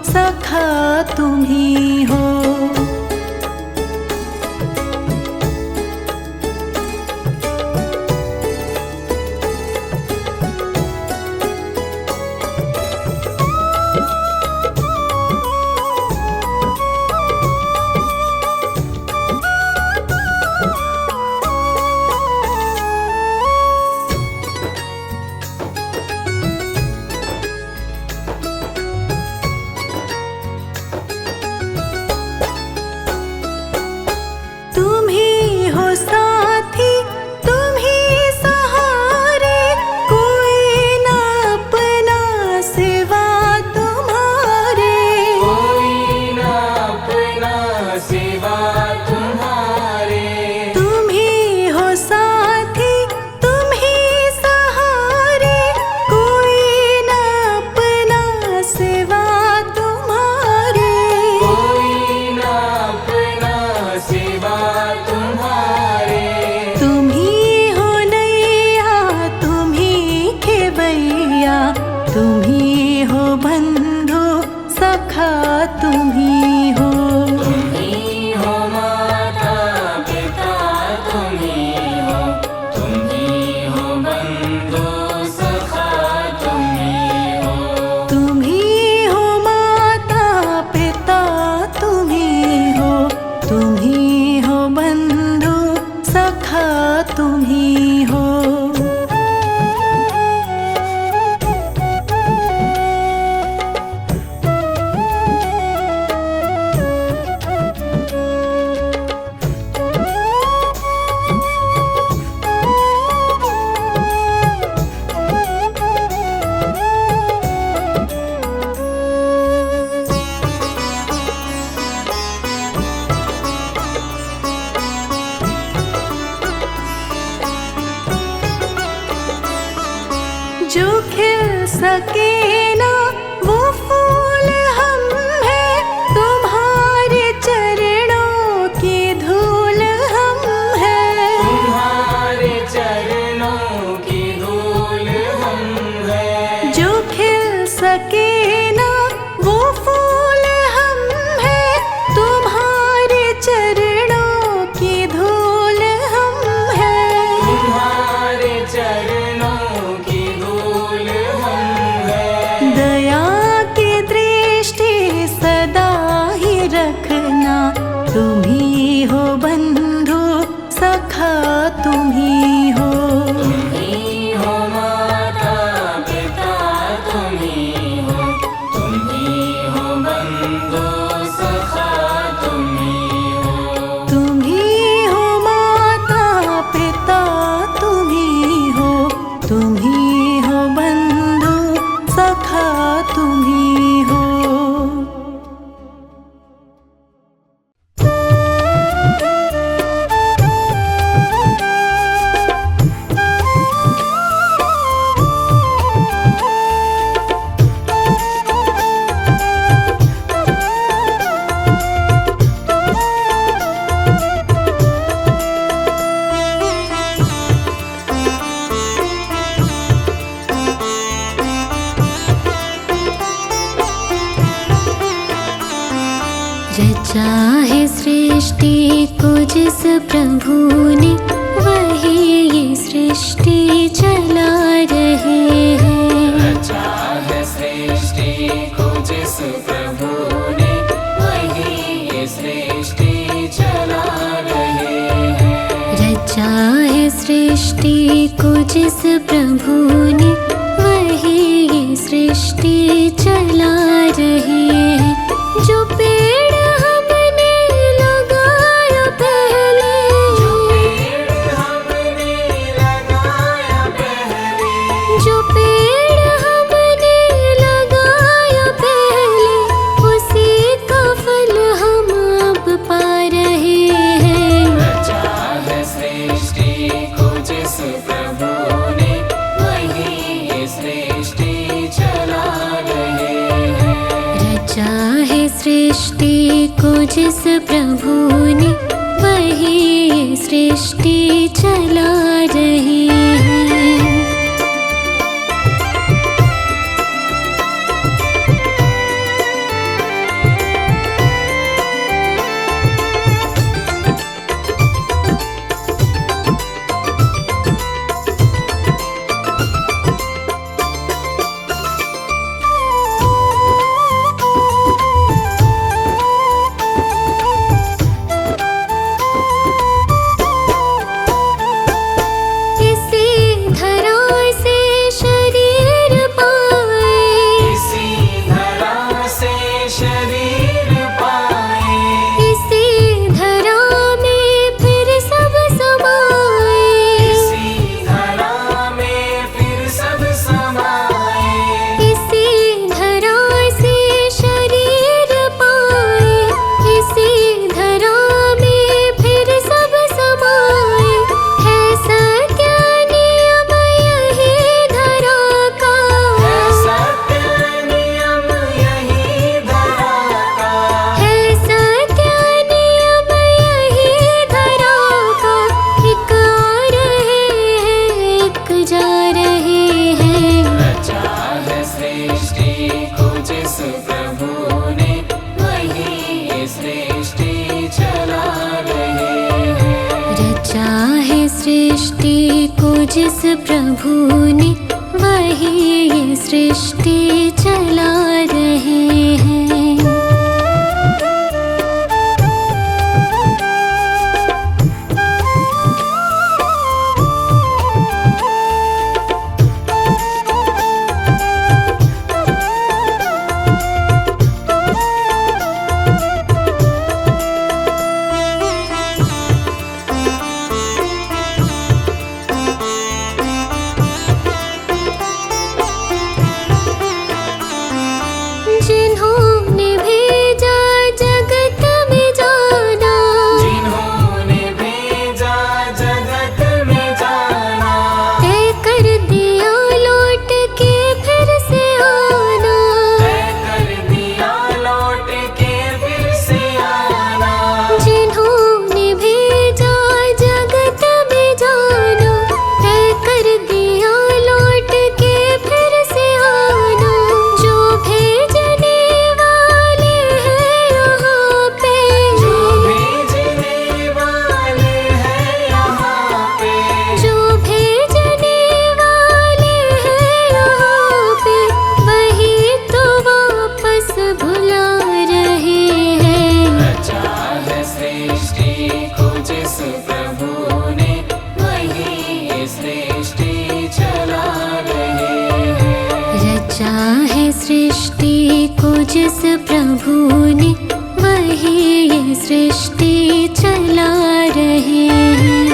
सखा तुम्ही हो। तुम्ही हो बंधु सखा तुम्ही हो। तुम्ही हो माता पिता तुम्ही हो, तुम्ही हो बंधु सखा तुम्ही हो। तुम्ही हो माता पिता तुम्ही हो, तुम्ही हो बंधु सखा तुम्ही हो। जो खिल सके ना वो फूल हम हैं, तुम्हारे चरणों की धूल हम हैं। तुम्हारे चरणों की धूल हम हैं। जो खिल सके ना वो फूल हम हैं, तुम्हारे चरणों की धूल हम हैं। तुम्हारे चरणों दया की दृष्टि सदा ही रखना, तुम्ही हो बंधु सखा तुम्ही हो। तुम्ही हो माता पिता तुम्ही हो, तुम्ही हो बंधु सखा तुम्ही हो। तुम्ही हो माता पिता तुम्ही हो, तुम्ही हो बंधु सखा तुम्ही हो। रचा है सृष्टि को जिस प्रभु ने, वही ये सृष्टि चला रहे हैं। रचा है सृष्टि को जिस प्रभु ने, वही ये सृष्टि चला रहे हैं। रचा है सृष्टि को जिस प्रभु ने, वही ये सृष्टि चला रहे हैं। जो पेड़ हमने लगाया पहले, जो पेड़ हमने लगाया पहले, जो पेड़ हमने लगाया पहले, उसी का फल हम अब पा रहे हैं। रचा है सृष्टि को जिस प्रभु ने, वही ये सृष्टि चला रहे हैं। रचा है सृष्टि को जिस प्रभु ने, वही ये सृष्टि चला रहे हैं। को जिस प्रभु ने वही सृष्टि चला रहे हैं। रचा है सृष्टि को जिस प्रभु ने वही ये सृष्टि चला रहे हैं। जिन्होंने भेजा जगत में जाना, जिन्होंने भेजा जगत में जाना, तय कर दिया लौट के फिर से आना। तय कर दिया लौट के फिर से आना। जिन्होंने भेजा जगत में जाना, तय कर दिया लौट के फिर से आना। जो भेजने वाले हैं यहाँ पे, जो भेजने वाले हैं यहाँ पे, जो भेजने वाले हैं यहाँ पे, वही तो वापस भुला रहे हैं। रचा है सृष्टि को जिस प्रभु ने वही सृष्टि चला रहे हैं। रचा है सृष्टि को जिस प्रभु ने वही ये सृष्टि चला रहे हैं।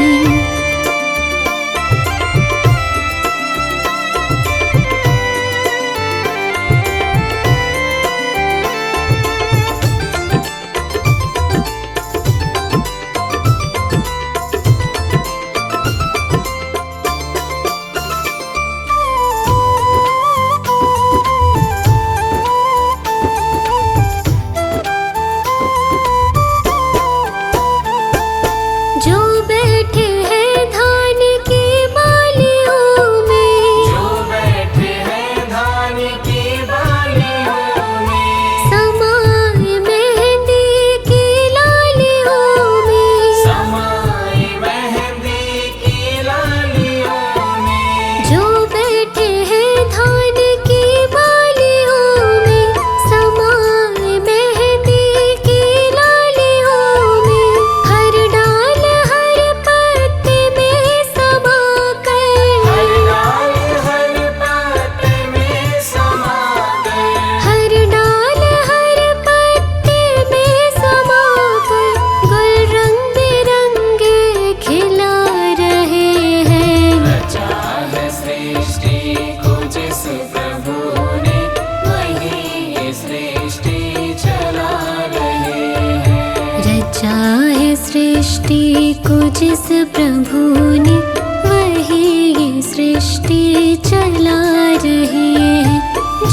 जो बैठे हैं धान की बालियों में, जो बैठे हैं धान की बालियों में, समाए मेहंदी की लालियों में। समाए मेहंदी की लालियों में। जो बैठे हैं धान की बालियों में, समाए मेहंदी की लालियों में। हर डाल हर पत्ते में समा कर, हर डाल हर पत्ते में समा कर, हर डाल हर पत्ते में समा कर, गुल रंग बिरंगे खिला रहे हैं। रचा है सृष्टि को जिस प्रभु ने वही सृष्टि चला रहे हैं। रचा है सृष्टि को जिस प्रभु ने वही ये सृष्टि चला रहे हैं।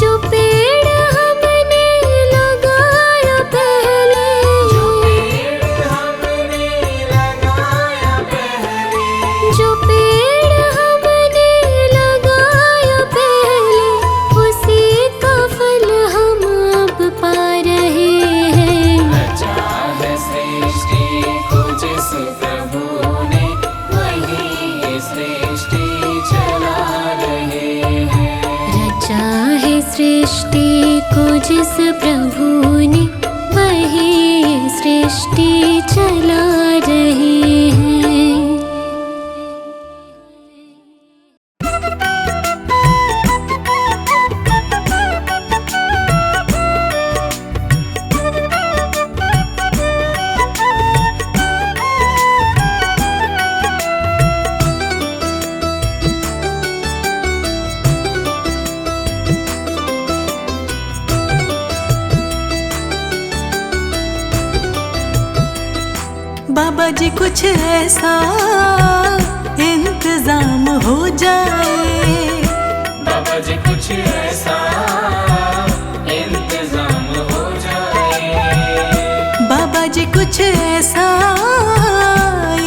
जो पेड़ हमने लगाया पहले, जो पेड़ हमने लगाया पहले, जो पेड़ हमने लगाया पहले, उसी का फल हम अब पा रहे हैं। रचा है सृष्टि को जिस प्रभु ने वही सृष्टि चला रहे हैं। रचा है सृष्टि को जिस प्रभु ने वही ये सृष्टि चला रहे हैं। बाबा जी कुछ ऐसा इंतजाम हो जाए, बाबा जी कुछ ऐसा इंतजाम हो जाए, बाबा जी कुछ ऐसा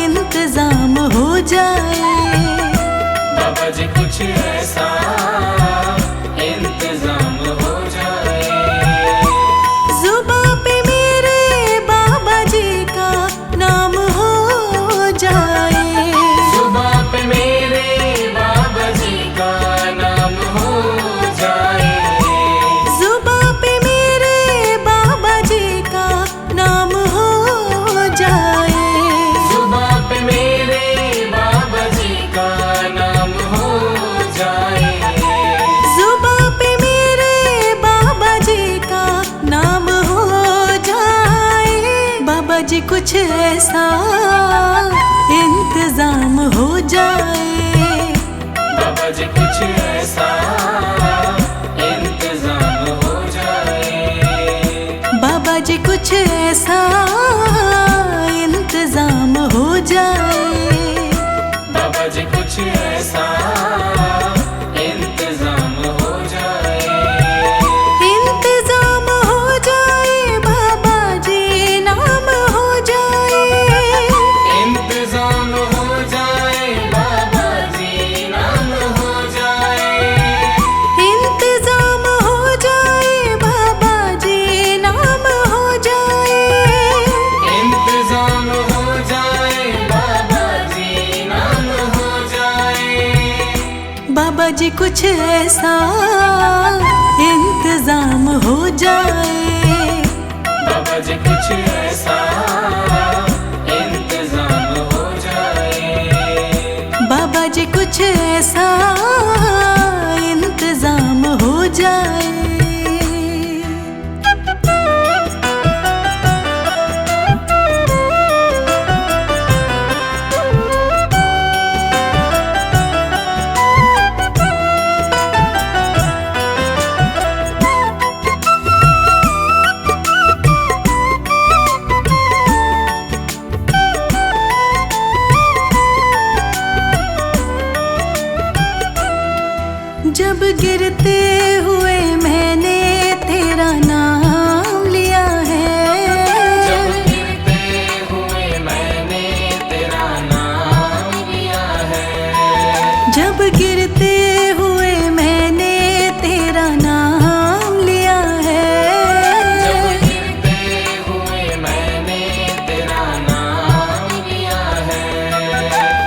इंतजाम हो जाए, बाबा जी कुछ ऐसा इंतजाम हो जाए। कुछ ऐसा इंतजाम हो जाए। बाबा जी कुछ ऐसा इंतजाम हो जाए। बाबा जी कुछ ऐसा इंतजाम हो जाए। बाबा जी कुछ ऐसा इंतजाम हो जाए। इंतजाम हो जाए बाबा जी नाम हो जाए। इंतजाम हो जाए बाबा जी नाम हो जाए। इंतजाम हो जाए बाबा जी नाम हो जाए। इंतजाम हो जाए बाबा जी नाम हो जाए। बाबा जी कुछ ऐसा इंतजाम हो जाए। बाबा जी कुछ ऐसा इंतजाम हो जाए। बाबा जी कुछ ऐसा इंतजाम हो जाए। जब गिरते हुए मैंने तेरा नाम लिया है। जब गिरते हुए मैंने तेरा नाम लिया है। जब गिरते हुए मैंने तेरा नाम लिया है। जब गिरते हुए मैंने तेरा नाम लिया है।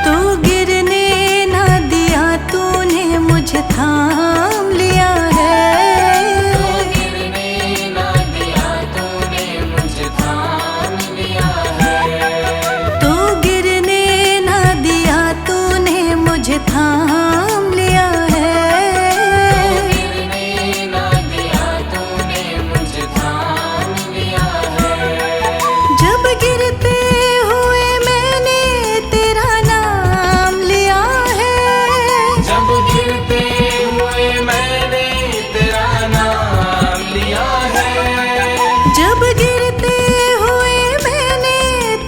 तो गिरने ना दिया तूने मुझे थाम लिया है। तो गिरने ना दिया तूने मुझे थाम लिया है। तो गिरने ना दिया तूने मुझे थाम लिया है। गिरने ना दिया तूने मुझे थाम लिया है। जब गिरते हुए मैंने तेरा नाम लिया है। जब गिरते हुए मैंने तेरा नाम लिया है। जब गिरते हुए मैंने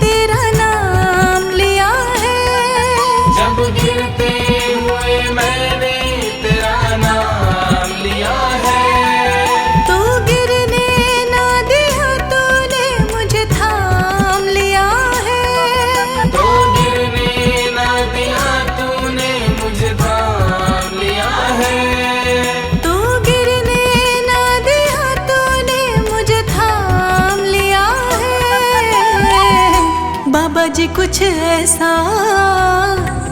तेरा नाम लिया है। जब गिरते हुए मैंने तेरा नाम लिया है। तो गिरने ना दिया तूने मुझे थाम लिया है। तो गिरने ना दिया तूने मुझे थाम लिया है। तो गिरने ना दिया तूने मुझे थाम लिया है। बाबा जी कुछ ऐसा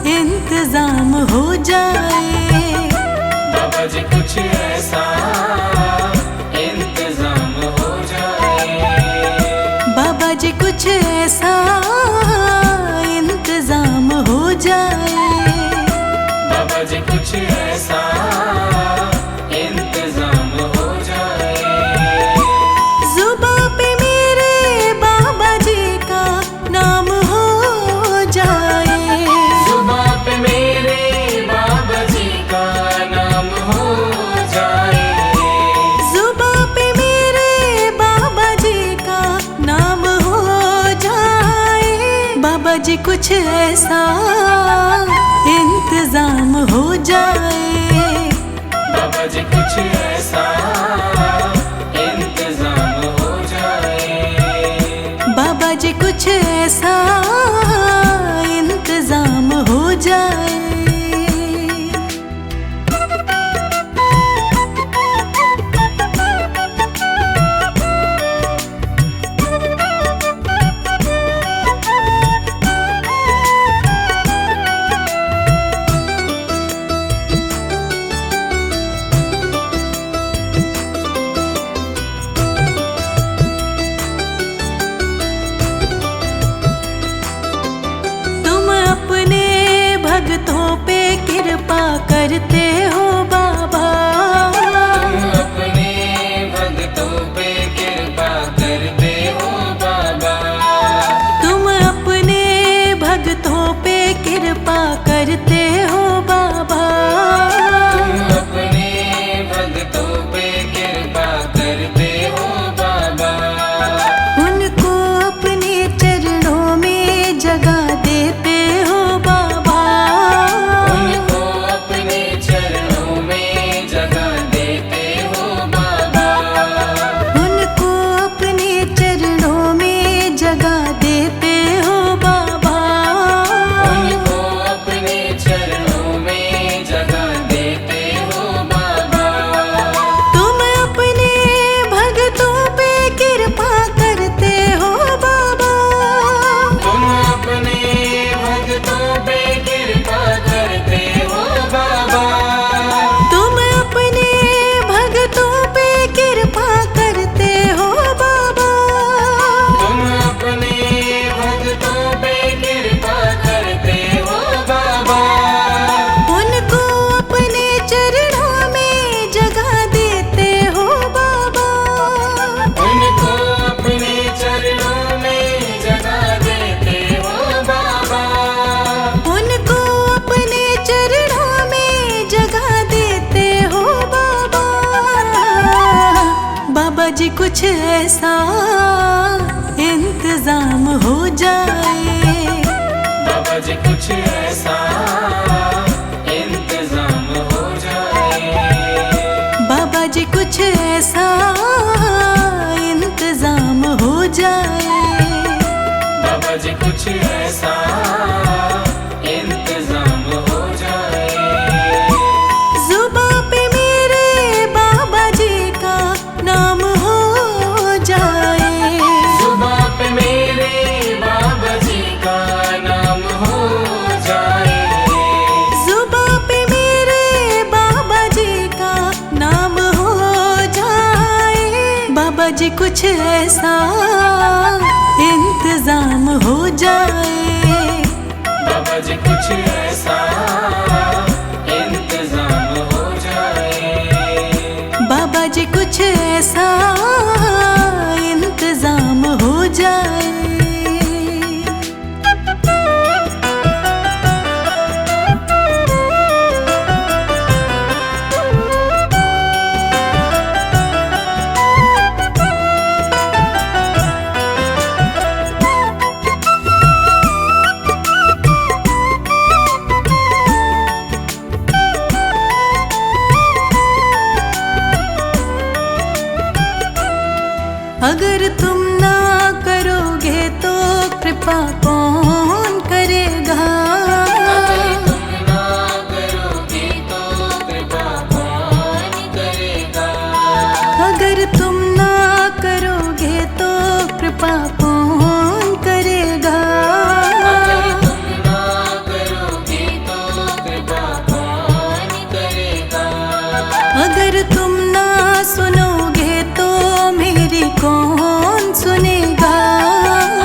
इंतजाम हो जाए। बाबा जी कुछ ऐसा इंतजाम हो जाए। बाबा जी कुछ ऐसा इंतजाम हो जाए। बाबा जी कुछ ऐसा इंतजाम हो जाए। जुबां पे मेरे बाबा जी का नाम हो जाए। जुबां पे मेरे बाबा जी का नाम हो जाए। जुबां पे मेरे बाबा जी का नाम हो जाए। बाबा जी कुछ ऐसा इंतजाम हो जाए। बाबा जी कुछ ऐसा इंतजाम हो जाए। बाबा जी कुछ ऐसा इंतजाम हो जाए। जी कुछ ऐसा इंतजाम हो जाए। बाबा जी कुछ ऐसा इंतजाम हो जाए। बाबा जी कुछ ऐसा इंतजाम हो जाए। बाबा जी कुछ ऐसा इंतजाम हो जाए। जुबां पे मेरे बाबा जी का नाम हो जाए। जुबां पे मेरे बाबा जी का नाम हो जाए। जुबां पे मेरे बाबा जी का नाम हो जाए। बाबा जी कुछ ऐसा इंतजाम हो जाए। बाबा जी कुछ ऐसा इंतजाम हो जाए। बाबा जी कुछ ऐसा इंतजाम हो जाए। अगर तुम ना करोगे तो कृपा कौन करेगा। अगर तुम ना करोगे तो कृपा कौन करेगा। अगर तुम ना करोगे तो कृपा कौन करेगा। अगर तुम ना करोगे तो कृपा कौन करेगा। अगर तुम ना सुनोगे तो मेरी कौन सुनेगा।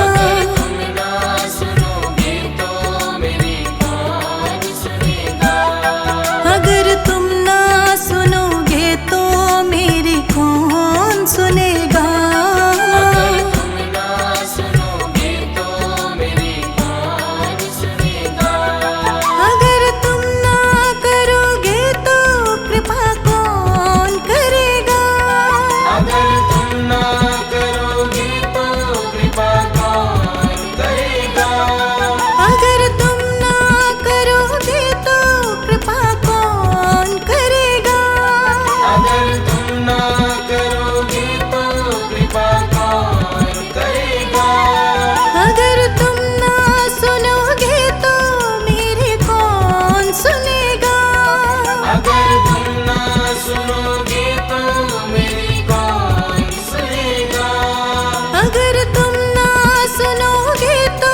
अगर तुम ना सुनोगे तो मेरी कौन सुनेगा। अगर तुम ना सुनोगे तो मेरी कौन सुनेगा। अगर तुम ना सुनोगे तो मेरी कौन सुनेगा। अगर तुम ना करोगे तो कृपा कौन करेगा। अगर तुम ना करोगे तो कृपा कौन करेगा। अगर तुम ना करोगे तो कृपा कौन करेगा। अगर तुम ना करोगे तो कृपा कौन करेगा। अगर तुम ना सुनोगे तो मेरी कौन सुनेगा। अगर तुम ना सुनोगे तो मेरी कौन सुनेगा। अगर तुम ना सुनोगे तो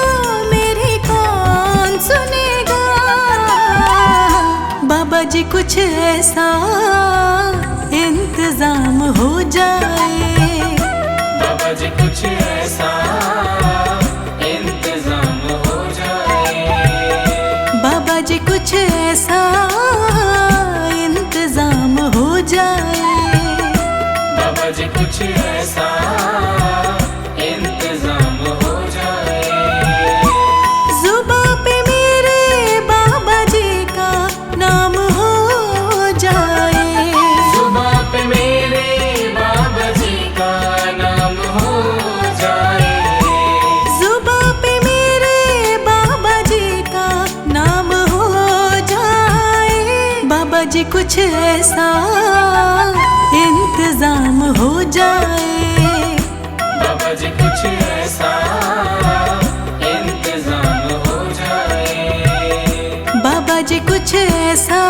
मेरी कौन सुनेगा। बाबा जी कुछ ऐसा इंतजाम हो जाए। बाबा जी कुछ ऐसा इंतजाम हो जाए। बाबा जी कुछ ऐसा इंतजाम हो जाए। बाबा जी कुछ ऐसा इंतजाम हो जाए। जुबां पे मेरे बाबा जी का नाम हो जाए। जुबां पे मेरे बाबा जी का नाम हो जाए। जुबां पे मेरे बाबा जी का नाम हो जाए। बाबा जी कुछ ऐसा इंतजाम हो जाए। बाबा जी कुछ ऐसा इंतजाम हो जाए। बाबा जी कुछ ऐसा